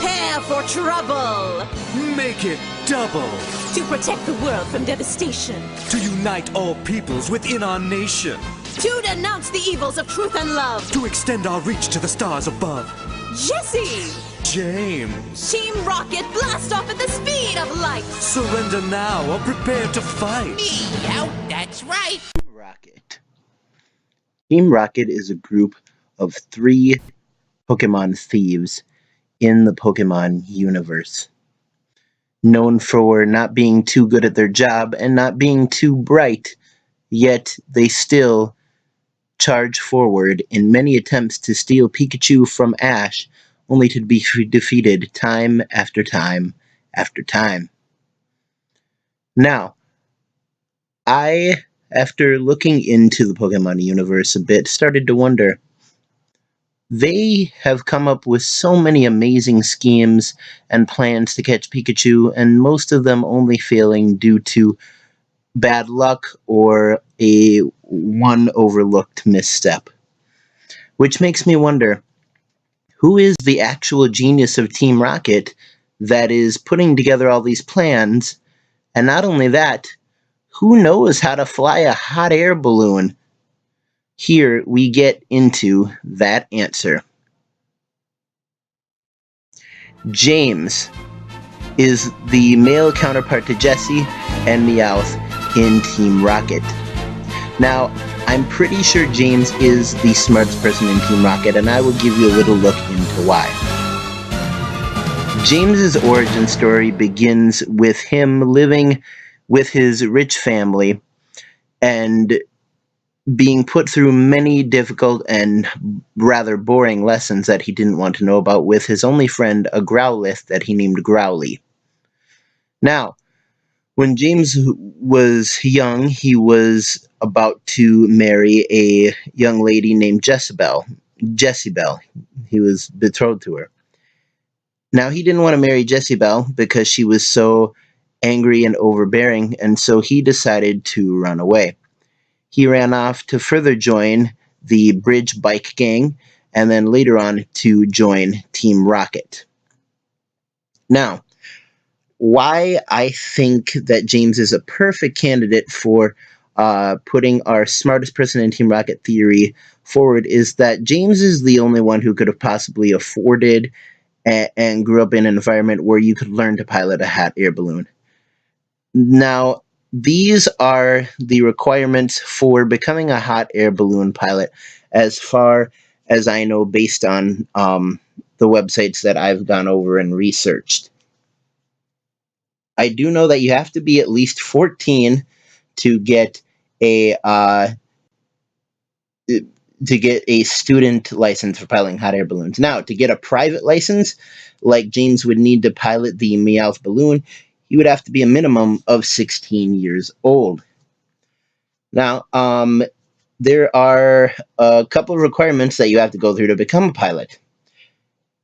Prepare for trouble! Make it double! To protect the world from devastation. To unite all peoples within our nation. To denounce the evils of truth and love. To extend our reach to the stars above. Jesse! James! Team Rocket, blast off at the speed of light! Surrender now or prepare to fight! Meow, that's right! Team Rocket. Team Rocket is a group of 3 Pokemon thieves in the Pokemon universe. Known for not being too good at their job and not being too bright, yet they still charge forward in many attempts to steal Pikachu from Ash, only to be defeated time after time after time. Now, after looking into the Pokemon universe a bit, started to wonder, they have come up with so many amazing schemes and plans to catch Pikachu, and most of them only failing due to bad luck or one overlooked misstep. Which makes me wonder, who is the actual genius of Team Rocket that is putting together all these plans? And not only that, who knows how to fly a hot air balloon? Here we get into that answer. James is the male counterpart to Jesse and Meowth in Team Rocket. Now, I'm pretty sure James is the smartest person in Team Rocket, and I will give you a little look into why. James's origin story begins with him living with his rich family and being put through many difficult and rather boring lessons that he didn't want to know about with his only friend, a Growlithe that he named Growly. Now, when James was young, he was about to marry a young lady named Jezebel. He was betrothed to her. Now, he didn't want to marry Jezebel because she was so angry and overbearing, and so he decided to run away. He ran off to further join the Bridge Bike Gang, and then later on to join Team Rocket. Now, why I think that James is a perfect candidate for putting our smartest person in Team Rocket theory forward is that James is the only one who could have possibly afforded and grew up in an environment where you could learn to pilot a hot air balloon. Now, these are the requirements for becoming a hot air balloon pilot, as far as I know, based on the websites that I've gone over and researched. I do know that you have to be at least 14 to get a student license for piloting hot air balloons. Now, to get a private license, like James would need to pilot the Meowth balloon, you would have to be a minimum of 16 years old. Now, there are a couple of requirements that you have to go through to become a pilot.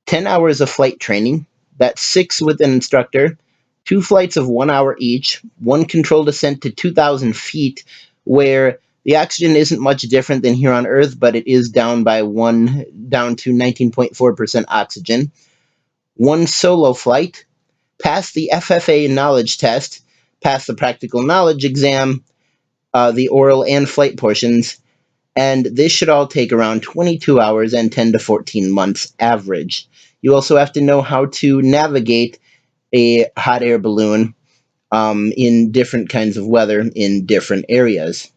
10 hours of flight training, that's 6 with an instructor, 2 flights of 1 hour each, 1 controlled ascent to 2,000 feet, where the oxygen isn't much different than here on Earth, but it is down to 19.4% oxygen. 1 solo flight, pass the FFA knowledge test, pass the practical knowledge exam, the oral and flight portions, and this should all take around 22 hours and 10 to 14 months average. You also have to know how to navigate a hot air balloon in different kinds of weather in different areas.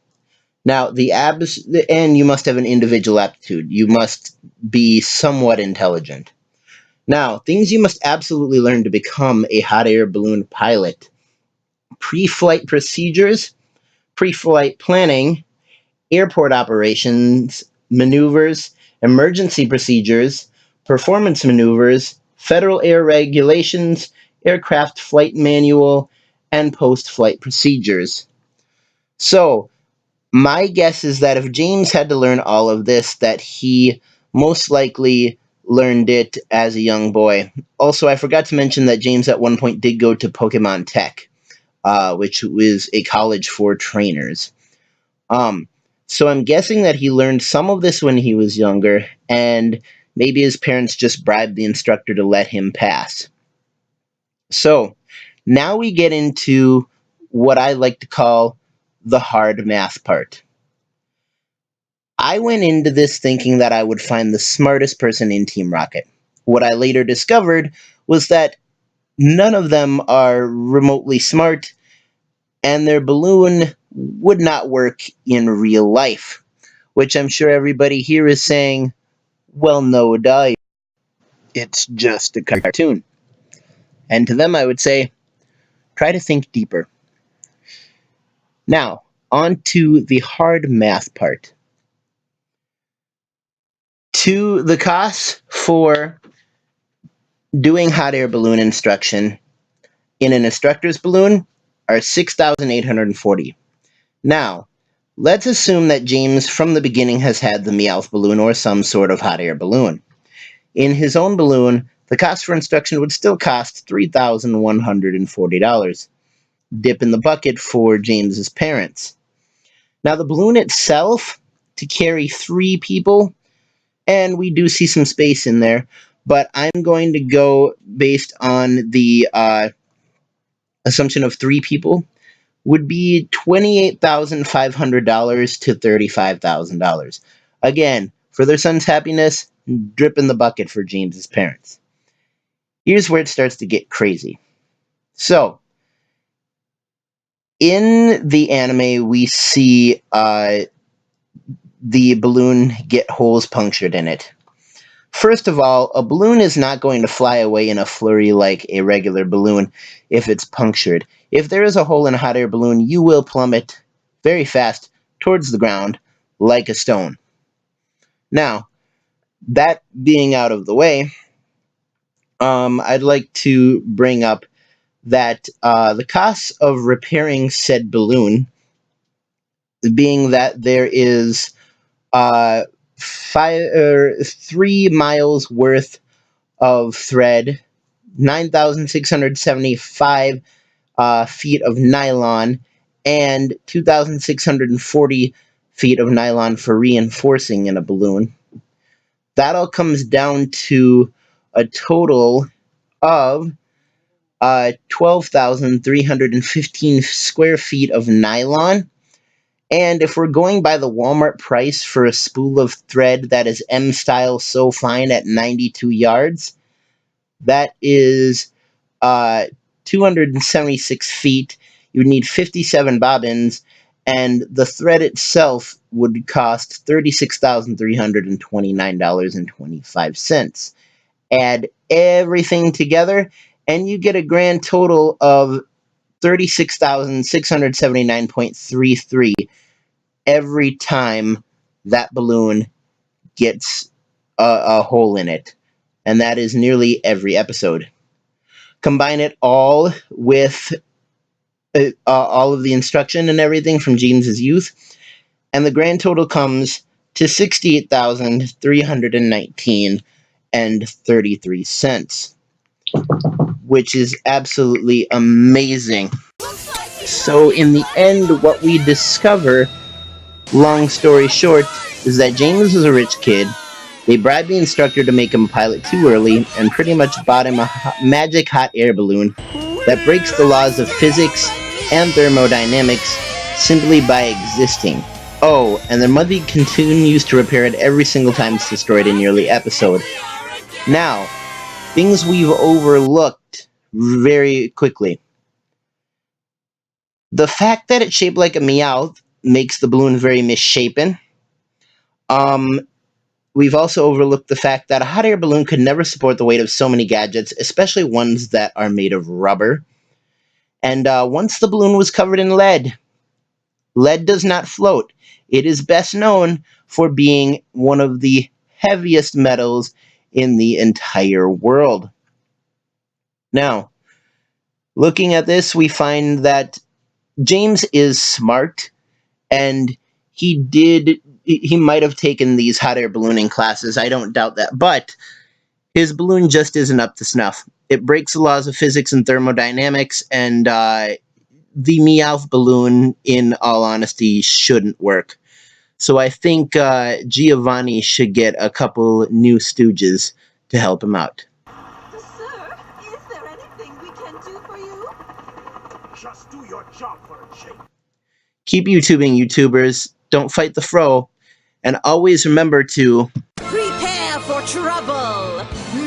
Now, and you must have an individual aptitude. You must be somewhat intelligent. Now, things you must absolutely learn to become a hot air balloon pilot: pre-flight procedures, pre-flight planning, airport operations, maneuvers, emergency procedures, performance maneuvers, federal air regulations, aircraft flight manual, and post-flight procedures. So, my guess is that if James had to learn all of this, that he most likely learned it as a young boy. Also, I forgot to mention that James at one point did go to Pokemon Tech, which was a college for trainers. So I'm guessing that he learned some of this when he was younger, and Maybe his parents just bribed the instructor to let him pass. So, now we get into what I like to call the hard math part. I went into this thinking that I would find the smartest person in Team Rocket. What I later discovered was that none of them are remotely smart, and their balloon would not work in real life. Which I'm sure everybody here is saying, well, no, duh, it's just a cartoon. And to them, I would say, try to think deeper. Now, on to the hard math part. To the costs for doing hot air balloon instruction in an instructor's balloon are $6,840. Now, let's assume that James from the beginning has had the Meowth balloon or some sort of hot air balloon. In his own balloon, the cost for instruction would still cost $3,140. Dip in the bucket for James's parents. Now, the balloon itself, to carry 3 people, and we do see some space in there, but I'm going to go based on the assumption of 3 people, would be $28,500 to $35,000. Again, for their son's happiness, drip in the bucket for James's parents. Here's where it starts to get crazy. So, in the anime, we see the balloon get holes punctured in it. First of all, a balloon is not going to fly away in a flurry like a regular balloon if it's punctured. If there is a hole in a hot air balloon, you will plummet very fast towards the ground like a stone. Now, that being out of the way, I'd like to bring up that the costs of repairing said balloon, being that there is 3 miles worth of thread, 9,675 feet of nylon, and 2,640 feet of nylon for reinforcing in a balloon. That all comes down to a total of 12,315 square feet of nylon. And if we're going by the Walmart price for a spool of thread that is M-style so fine at 92 yards, that is 276 feet. You would need 57 bobbins, and the thread itself would cost $36,329.25. Add everything together, and you get a grand total of $36,679.33 every time that balloon gets a hole in it. And that is nearly every episode. Combine it all with all of the instruction and everything from James's youth, and the grand total comes to $68,319.33, which is absolutely amazing. So in the end, what we discover, long story short, is that James was a rich kid. They bribed the instructor to make him a pilot too early, and pretty much bought him a magic hot air balloon that breaks the laws of physics and thermodynamics simply by existing. Oh, and their mother continues to repair it every single time it's destroyed in nearly episode. Now, things we've overlooked very quickly. The fact that it's shaped like a Meowth makes the balloon very misshapen. We've also overlooked the fact that a hot air balloon could never support the weight of so many gadgets, especially ones that are made of rubber. And once the balloon was covered in lead, lead does not float. It is best known for being one of the heaviest metals in the entire world. Now, looking at this, we find that James is smart, and he might have taken these hot air ballooning classes, I don't doubt that, but his balloon just isn't up to snuff. It breaks the laws of physics and thermodynamics, and the Meowth balloon, in all honesty, shouldn't work. So I think Giovanni should get a couple new stooges to help him out. Sir, is there anything we can do for you? Just do your job for a change. Keep YouTubing, YouTubers. Don't fight the fro. And always remember to Prepare for trouble!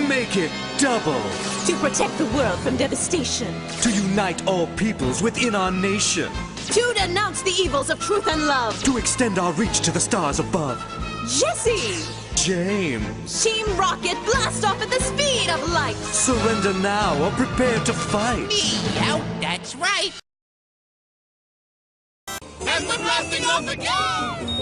Make it double. To protect the world from devastation. To unite all peoples within our nation. To denounce the evils of truth and love. To extend our reach to the stars above. Jesse! James. Team Rocket, blast off at the speed of light! Surrender now or prepare to fight. Me out, that's right. And the blasting off again!